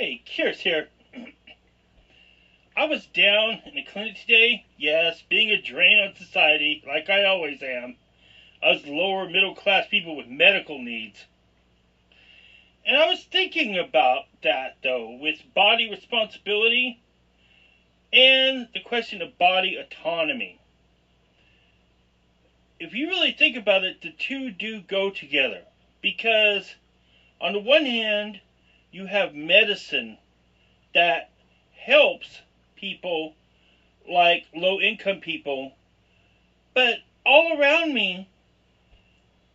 Hey, Kiris here. I was down in the clinic today. Yes, being a drain on society, like I always am. Us lower middle class people with medical needs. And I was thinking about that, though, with body responsibility and the question of body autonomy. If you really think about it, the two do go together. Because, on the one hand, you have medicine that helps people like low-income people, but all around me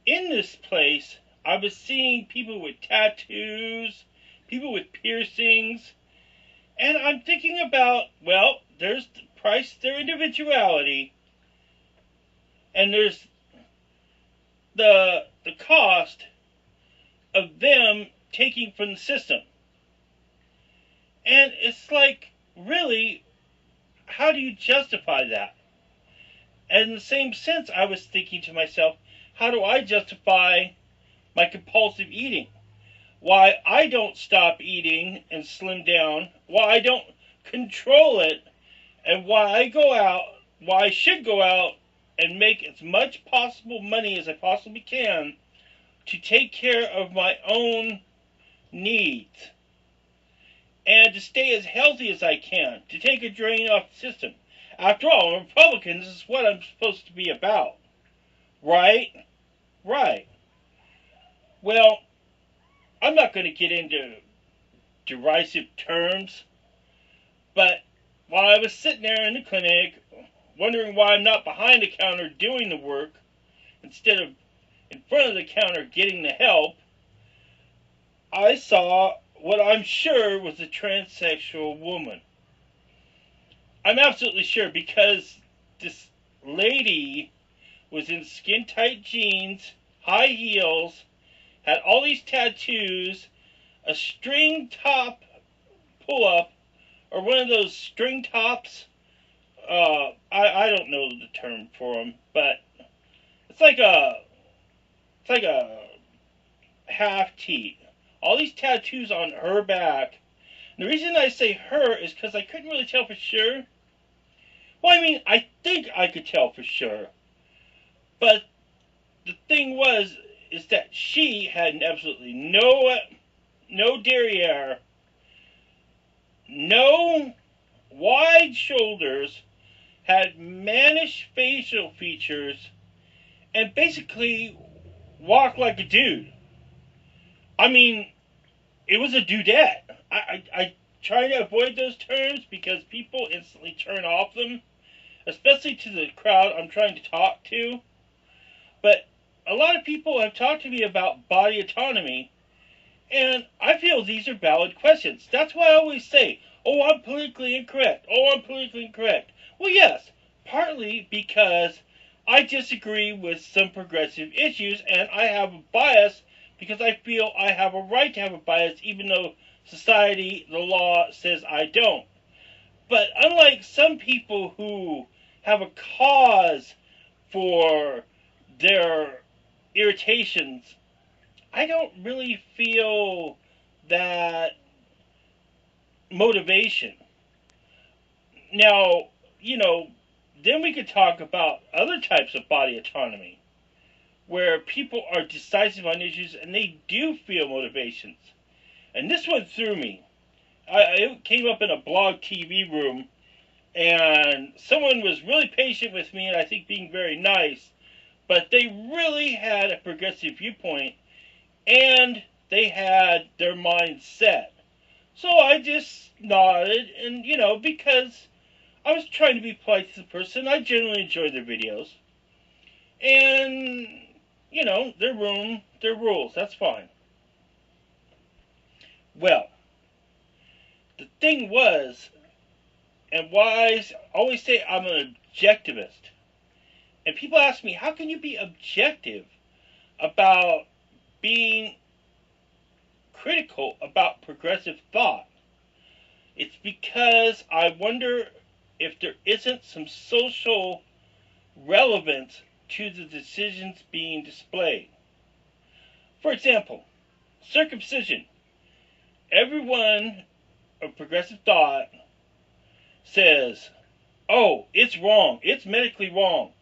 in this place, I was seeing people with tattoos, people with piercings, and I'm thinking about, well, there's the price, their individuality, and there's the cost of them taking from the system. And it's like, really, how do you justify that? And in the same sense, I was thinking to myself, how do I justify my compulsive eating? Why I don't stop eating and slim down, why I don't control it, and why I should go out and make as much possible money as I possibly can to take care of my own needs and to stay as healthy as I can, to take a drain off the system. After all, I'm a Republican. This is what I'm supposed to be about. Right? Right. Well, I'm not going to get into derisive terms, but while I was sitting there in the clinic, wondering why I'm not behind the counter doing the work, instead of in front of the counter getting the help, I saw what I'm sure was a transsexual woman. I'm absolutely sure, because this lady was in skin-tight jeans, high heels, had all these tattoos, a string top pull-up, or one of those string tops. I don't know the term for them, but it's like a half tee. All these tattoos on her back. And the reason I say her is because I couldn't really tell for sure. Well, I mean, I think I could tell for sure. But the thing is that she had absolutely no derriere, no wide shoulders, had mannish facial features, and basically walked like a dude. I mean, it was a dudette. I try to avoid those terms because people instantly turn off them, especially to the crowd I'm trying to talk to. But a lot of people have talked to me about body autonomy, and I feel these are valid questions. That's why I always say, oh, I'm politically incorrect. Oh, I'm politically incorrect. Well, yes, partly because I disagree with some progressive issues, and I have a bias because I feel I have a right to have a bias, even though society, the law, says I don't. But unlike some people who have a cause for their irritations, I don't really feel that motivation. Now, then we could talk about other types of body autonomy, where people are decisive on issues and they do feel motivations. And this one threw me. It came up in a blog TV room, and someone was really patient with me, and I think being very nice, but they really had a progressive viewpoint, and they had their mind set. So I just nodded, and, because I was trying to be polite to the person, I generally enjoy their videos. And, their room, their rules, that's fine. Well, the thing was, and why I always say I'm an objectivist, and people ask me, how can you be objective about being critical about progressive thought? It's because I wonder if there isn't some social relevance to the decisions being displayed. For example, circumcision. Everyone of progressive thought says, oh, it's wrong. It's medically wrong.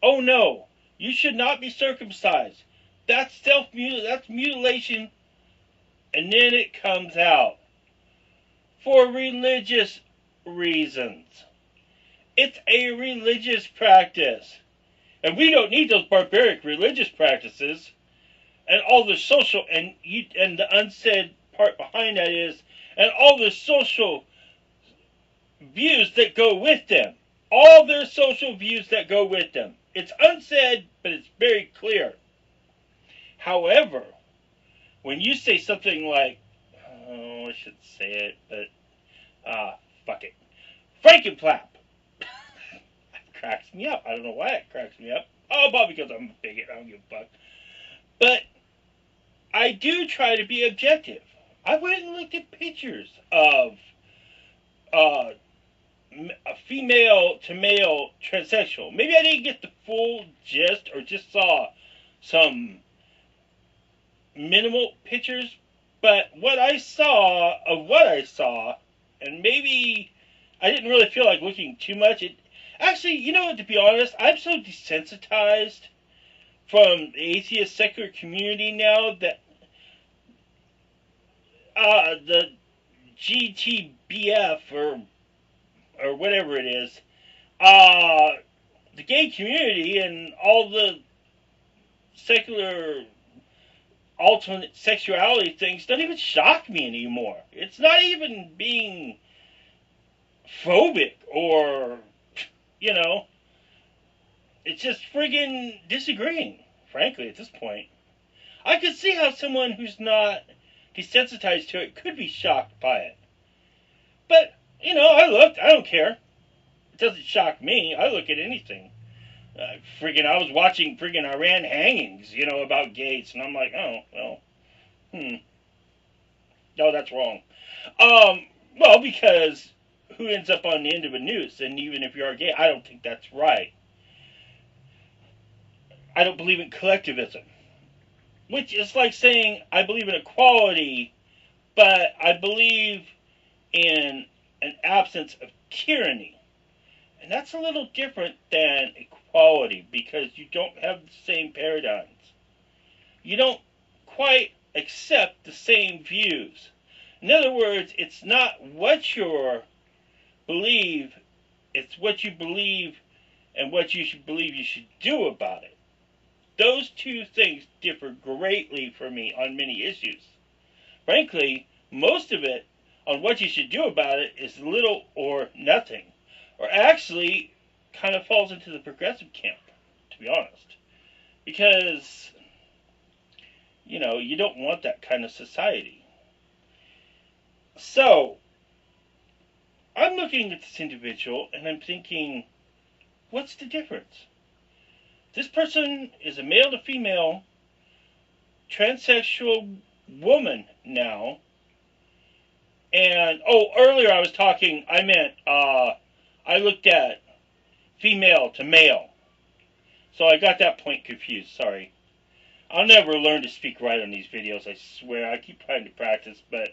Oh no, you should not be circumcised. That's that's mutilation. And then it comes out for religious reasons. It's a religious practice. And we don't need those barbaric religious practices. And all the social, and the unsaid part behind that is, and all the social views that go with them. All their social views that go with them. It's unsaid, but it's very clear. However, when you say something like, oh, I shouldn't say it, but, fuck it. Frankenflap. That cracks me up. I don't know why it cracks me up. Oh, probably because I'm a bigot. I don't give a fuck. But I do try to be objective. I went and looked at pictures of a female to male transsexual. Maybe I didn't get the full gist or just saw some minimal pictures, but what I saw, and maybe I didn't really feel like looking too much. Actually, you know what, to be honest, I'm so desensitized from the atheist secular community now that the GTBF or whatever it is, the gay community and all the secular alternate sexuality things don't even shock me anymore. It's not even being phobic or, it's just friggin' disagreeing, frankly, at this point. I could see how someone who's not desensitized to it could be shocked by it. But, I looked, I don't care. It doesn't shock me. I look at anything. I was watching friggin' Iran hangings, about gays, and I'm like, oh, well, no, that's wrong. Well, because who ends up on the end of a noose, and even if you are gay, I don't think that's right. I don't believe in collectivism, which is like saying I believe in equality, but I believe in an absence of tyranny. And that's a little different than equality, because you don't have the same paradigms. You don't quite accept the same views. In other words, it's not what you believe, it's what you believe and what you should believe you should do about it. Those two things differ greatly for me on many issues. Frankly, most of it on what you should do about it is little or nothing. Or actually kind of falls into the progressive camp, to be honest. Because, you don't want that kind of society. So, I'm looking at this individual and I'm thinking, what's the difference? This person is a male to female transsexual woman now. And, earlier I looked at female to male. So I got that point confused, sorry. I'll never learn to speak right on these videos, I swear. I keep trying to practice, but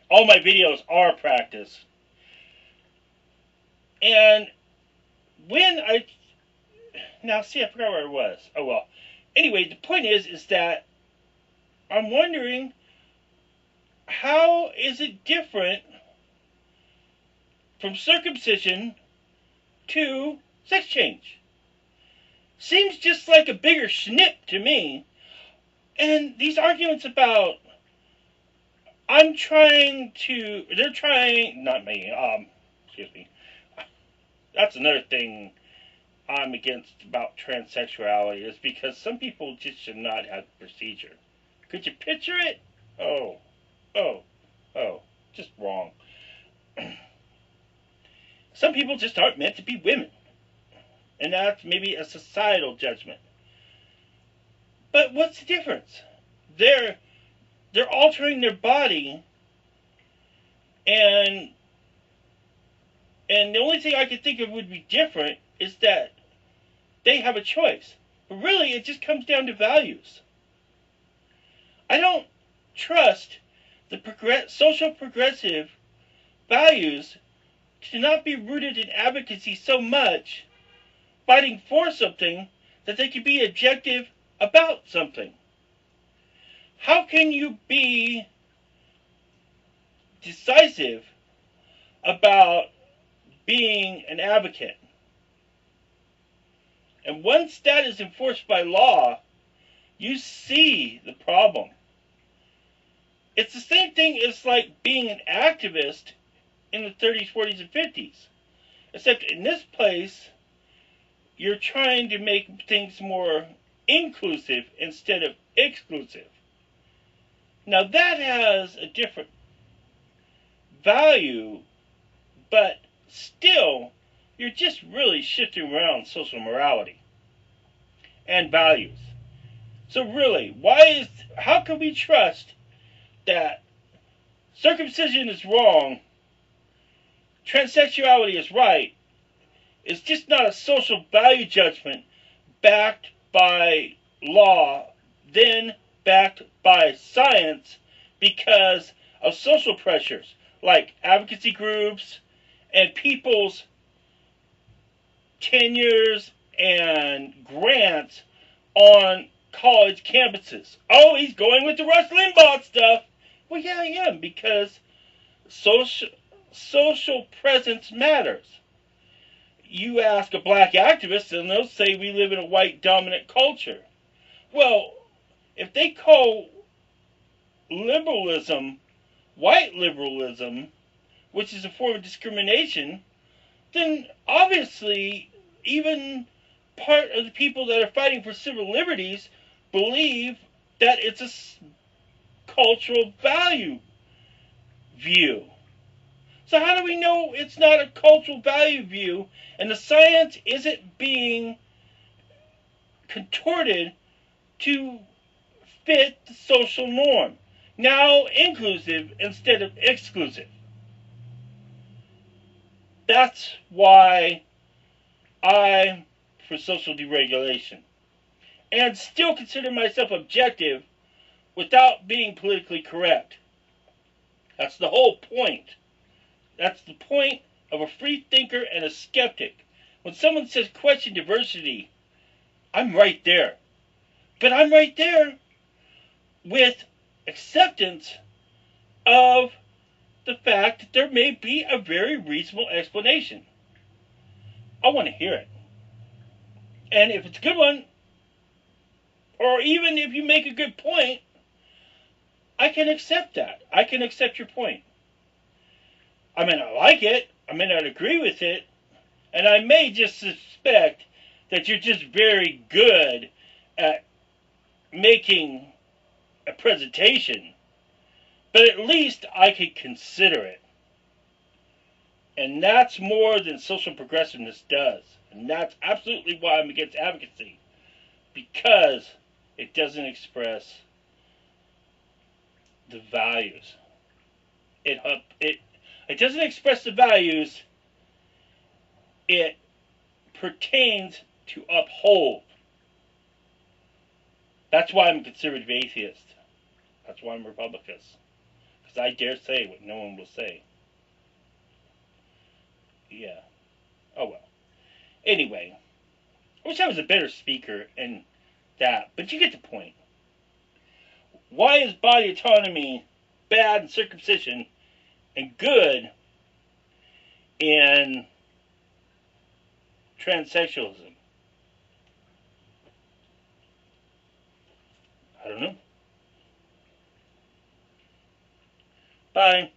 all my videos are practice. And I forgot where I was. Oh well. Anyway, the point is that I'm wondering, how is it different from circumcision to sex change? Seems just like a bigger snip to me. And these arguments about that's another thing I'm against about transsexuality, is because some people just should not have the procedure. Could you picture it? Oh, just wrong. Some people just aren't meant to be women. And that's maybe a societal judgment. But what's the difference? They're altering their body, and the only thing I could think of would be different is that they have a choice. But really, it just comes down to values. I don't trust the social progressive values to not be rooted in advocacy so much, fighting for something, that they can be objective about something. How can you be decisive about being an advocate? And once that is enforced by law, you see the problem. It's the same thing as like being an activist in the 30s, 40s, and 50s. Except in this place, you're trying to make things more inclusive instead of exclusive. Now that has a different value, but still, you're just really shifting around social morality and values. So really, how can we trust that circumcision is wrong, transsexuality is right? It's just not a social value judgment backed by law, then backed by science because of social pressures like advocacy groups and people's tenures and grants on college campuses. Oh, he's going with the Rush Limbaugh stuff. Well, yeah, I am, because social presence matters. You ask a black activist, and they'll say we live in a white dominant culture. Well, if they call liberalism white liberalism, which is a form of discrimination, then obviously even part of the people that are fighting for civil liberties believe that it's a cultural value view. So how do we know it's not a cultural value view and the science isn't being contorted to fit the social norm? Now inclusive instead of exclusive. That's why I'm for social deregulation. And still consider myself objective without being politically correct. That's the whole point. That's the point of a free thinker and a skeptic. When someone says question diversity, I'm right there. But I'm right there with acceptance of the fact that there may be a very reasonable explanation. I want to hear it. And if it's a good one, or even if you make a good point, I can accept that. I can accept your point. I may not like it, I may not agree with it, and I may just suspect that you're just very good at making a presentation, but at least I could consider it. And that's more than social progressiveness does. And that's absolutely why I'm against advocacy. Because it doesn't express the values. It doesn't express the values it pertains to uphold. That's why I'm a conservative atheist. That's why I'm a Republican. Because I dare say what no one will say. Yeah. Oh well. Anyway, I wish I was a better speaker in that, but you get the point. Why is body autonomy bad in circumcision and good in transsexualism? I don't know. Bye.